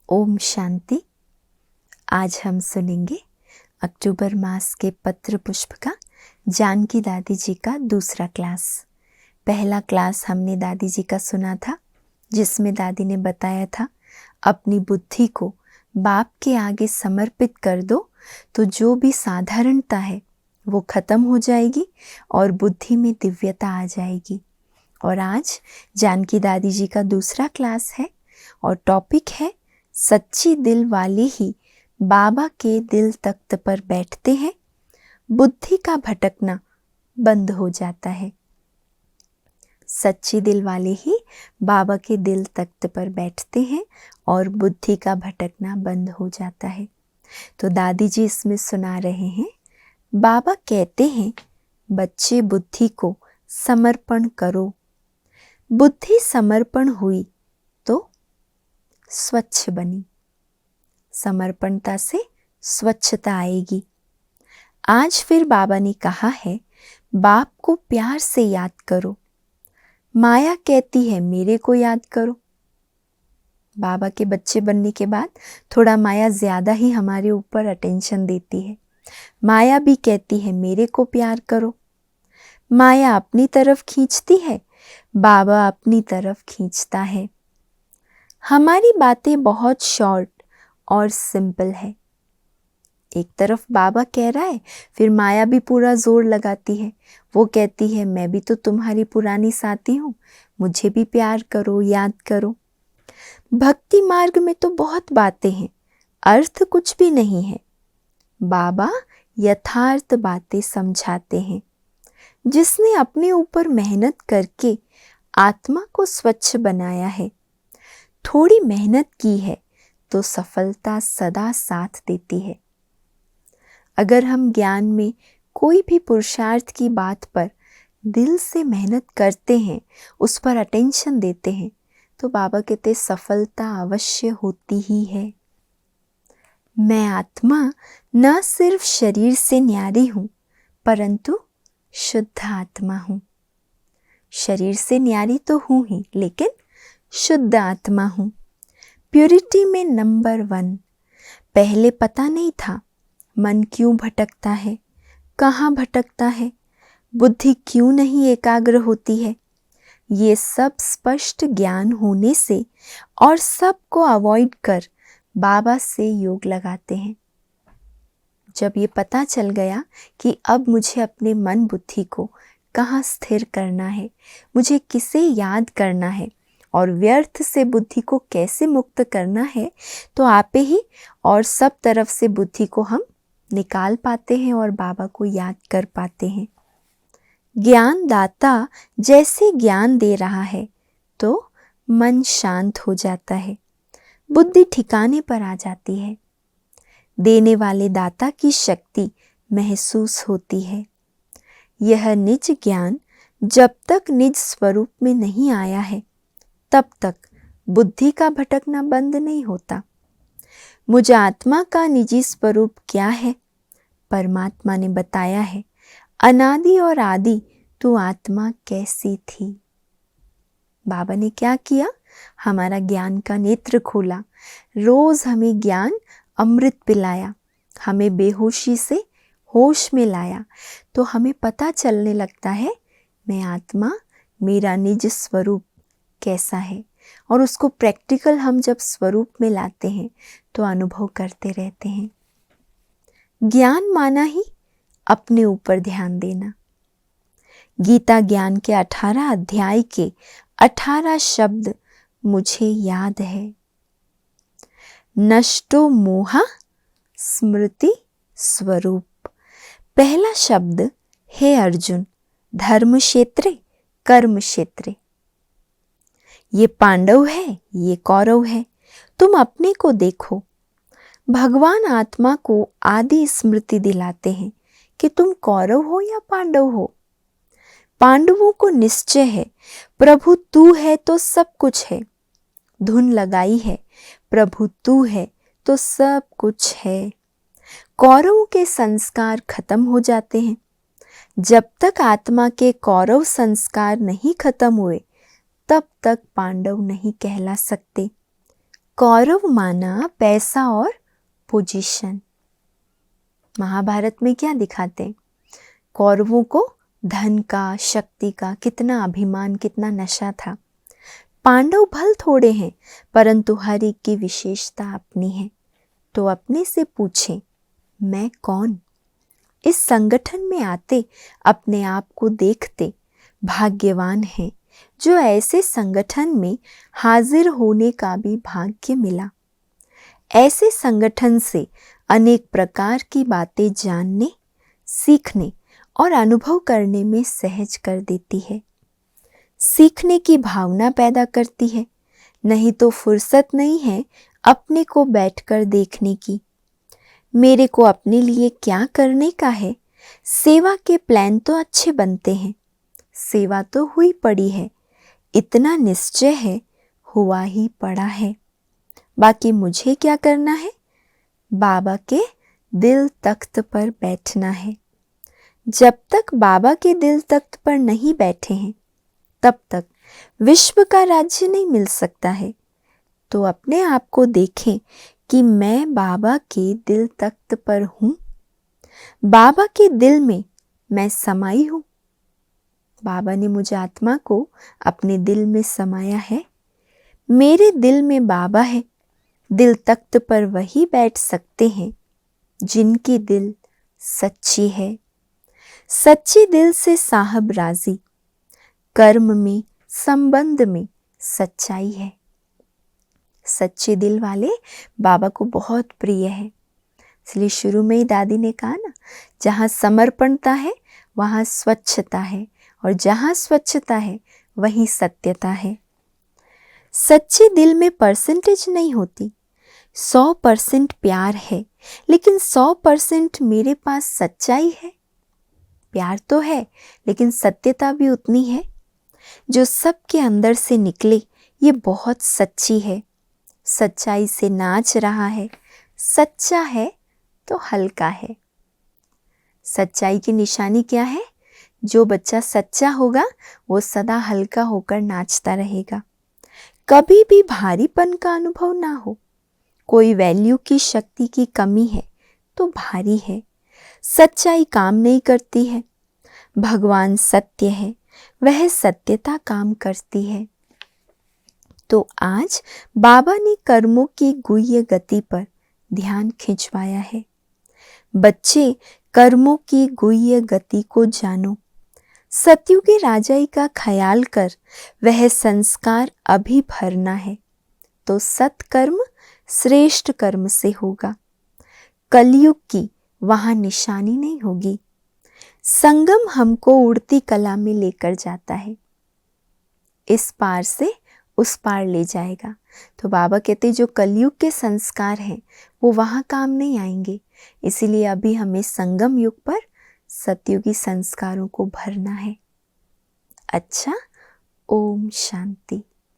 ओम शांति। आज हम सुनेंगे अक्टूबर मास के पत्र पुष्प का जानकी दादी जी का दूसरा क्लास। पहला क्लास हमने दादी जी का सुना था, जिसमें दादी ने बताया था अपनी बुद्धि को बाप के आगे समर्पित कर दो तो जो भी साधारणता है वो खत्म हो जाएगी और बुद्धि में दिव्यता आ जाएगी। और आज जानकी दादी जी का दूसरा क्लास है और टॉपिक है सच्ची दिल वाले ही बाबा के दिल तख्त पर बैठते हैं, बुद्धि का भटकना बंद हो जाता है। सच्ची दिल वाले ही बाबा के दिल तख्त पर बैठते हैं और बुद्धि का भटकना बंद हो जाता है। तो दादी जी इसमें सुना रहे हैं, बाबा कहते हैं बच्चे बुद्धि को समर्पण करो। बुद्धि समर्पण हुई तो स्वच्छ बनी। समर्पणता से स्वच्छता आएगी। आज फिर बाबा ने कहा है बाप को प्यार से याद करो। माया कहती है मेरे को याद करो। बाबा के बच्चे बनने के बाद थोड़ा माया ज्यादा ही हमारे ऊपर अटेंशन देती है। माया भी कहती है मेरे को प्यार करो। माया अपनी तरफ खींचती है, बाबा अपनी तरफ खींचता है। हमारी बातें बहुत शॉर्ट और सिंपल है। एक तरफ बाबा कह रहा है, फिर माया भी पूरा जोर लगाती है। वो कहती है मैं भी तो तुम्हारी पुरानी साथी हूँ, मुझे भी प्यार करो, याद करो। भक्ति मार्ग में तो बहुत बातें हैं, अर्थ कुछ भी नहीं है। बाबा यथार्थ बातें समझाते हैं। जिसने अपने ऊपर मेहनत करके आत्मा को स्वच्छ बनाया है, थोड़ी मेहनत की है तो सफलता सदा साथ देती है। अगर हम ज्ञान में कोई भी पुरुषार्थ की बात पर दिल से मेहनत करते हैं, उस पर अटेंशन देते हैं, तो बाबा कहते सफलता अवश्य होती ही है। मैं आत्मा न सिर्फ शरीर से न्यारी हूँ, परंतु शुद्ध आत्मा हूँ। शरीर से न्यारी तो हूँ ही, लेकिन शुद्ध आत्मा हूँ। प्यूरिटी में नंबर 1। पहले पता नहीं था मन क्यों भटकता है, कहाँ भटकता है, बुद्धि क्यों नहीं एकाग्र होती है। ये सब स्पष्ट ज्ञान होने से और सबको अवॉइड कर बाबा से योग लगाते हैं। जब ये पता चल गया कि अब मुझे अपने मन बुद्धि को कहाँ स्थिर करना है, मुझे किसे याद करना है और व्यर्थ से बुद्धि को कैसे मुक्त करना है, तो आपे ही और सब तरफ से बुद्धि को हम निकाल पाते हैं और बाबा को याद कर पाते हैं। ज्ञान दाता जैसे ज्ञान दे रहा है तो मन शांत हो जाता है, बुद्धि ठिकाने पर आ जाती है। देने वाले दाता की शक्ति महसूस होती है। यह निज ज्ञान जब तक निज स्वरूप में नहीं आया है, तब तक बुद्धि का भटकना बंद नहीं होता। मुझ आत्मा का निजी स्वरूप क्या है? परमात्मा ने बताया है, अनादि और आदि तू आत्मा कैसी थी। बाबा ने क्या किया? हमारा ज्ञान का नेत्र खोला, रोज हमें ज्ञान अमृत पिलाया, हमें बेहोशी से होश में लाया, तो हमें पता चलने लगता है मैं आत्मा, मेरा निज स्वरूप कैसा है। और उसको प्रैक्टिकल हम जब स्वरूप में लाते हैं तो अनुभव करते रहते हैं। ज्ञान माना ही अपने ऊपर ध्यान देना। गीता ज्ञान के 18 अध्याय के 18 शब्द मुझे याद है। नष्टो मोहा स्मृति स्वरूप। पहला शब्द हे अर्जुन, धर्म क्षेत्रे कर्म क्षेत्रे। ये पांडव है, ये कौरव है, तुम अपने को देखो। भगवान आत्मा को आदि स्मृति दिलाते हैं कि तुम कौरव हो या पांडव हो। पांडवों को निश्चय है प्रभु तू है तो सब कुछ है। धुन लगाई है प्रभु तू है तो सब कुछ है। कौरवों के संस्कार खत्म हो जाते हैं। जब तक आत्मा के कौरव संस्कार नहीं खत्म हुए, तब तक पांडव नहीं कहला सकते। कौरव माना पैसा और पोजीशन। महाभारत में क्या दिखाते हैं? कौरवों को धन का, शक्ति का कितना अभिमान, कितना नशा था। पांडव भल थोड़े हैं, परंतु हर एक की विशेषता अपनी है। तो अपने से पूछें, मैं कौन? इस संगठन में आते अपने आप को देखते भाग्यवान है जो ऐसे संगठन में हाजिर होने का भी भाग्य मिला। ऐसे संगठन से अनेक प्रकार की बातें जानने, सीखने और अनुभव करने में सहज कर देती है। सीखने की भावना पैदा करती है। नहीं तो फुर्सत नहीं है अपने को बैठकर देखने की। मेरे को अपने लिए क्या करने का है? सेवा के प्लान तो अच्छे बनते हैं, सेवा तो हुई पड़ी है, इतना निश्चय है, हुआ ही पड़ा है। बाकी मुझे क्या करना है? बाबा के दिल तख्त पर बैठना है। जब तक बाबा के दिल तख्त पर नहीं बैठे हैं, तब तक विश्व का राज्य नहीं मिल सकता है। तो अपने आप को देखें कि मैं बाबा के दिल तख्त पर हूँ। बाबा के दिल में मैं समाई हूँ। बाबा ने मुझे आत्मा को अपने दिल में समाया है। मेरे दिल में बाबा है। दिल तख्त पर वही बैठ सकते हैं जिनकी दिल सच्ची है। सच्चे दिल से साहब राजी। कर्म में, संबंध में सच्चाई है। सच्चे दिल वाले बाबा को बहुत प्रिय है। इसलिए शुरू में ही दादी ने कहा ना, जहाँ समर्पणता है वहाँ स्वच्छता है, और जहाँ स्वच्छता है वहीं सत्यता है। सच्चे दिल में परसेंटेज नहीं होती। 100% प्यार है, लेकिन 100% मेरे पास सच्चाई है। प्यार तो है, लेकिन सत्यता भी उतनी है। जो सबके अंदर से निकले ये बहुत सच्ची है। सच्चाई से नाच रहा है। सच्चा है तो हल्का है। सच्चाई की निशानी क्या है? जो बच्चा सच्चा होगा वो सदा हल्का होकर नाचता रहेगा। कभी भी भारीपन का अनुभव ना हो। कोई वैल्यू की, शक्ति की कमी है तो भारी है। सच्चाई काम नहीं करती है। भगवान सत्य है, वह सत्यता काम करती है। तो आज बाबा ने कर्मों की गुह्य गति पर ध्यान खिंचवाया है। बच्चे, कर्मों की गुह्य गति को जानो। सतयुगी राजाई का ख्याल कर वह संस्कार अभी भरना है, तो सत्कर्म श्रेष्ठ कर्म से होगा। कलयुग की वहां निशानी नहीं होगी। संगम हमको उड़ती कला में लेकर जाता है, इस पार से उस पार ले जाएगा। तो बाबा कहते जो कलयुग के संस्कार हैं वो वहाँ काम नहीं आएंगे। इसीलिए अभी हमें संगम युग पर सतयुगी संस्कारों को भरना है। अच्छा, ओम शांति।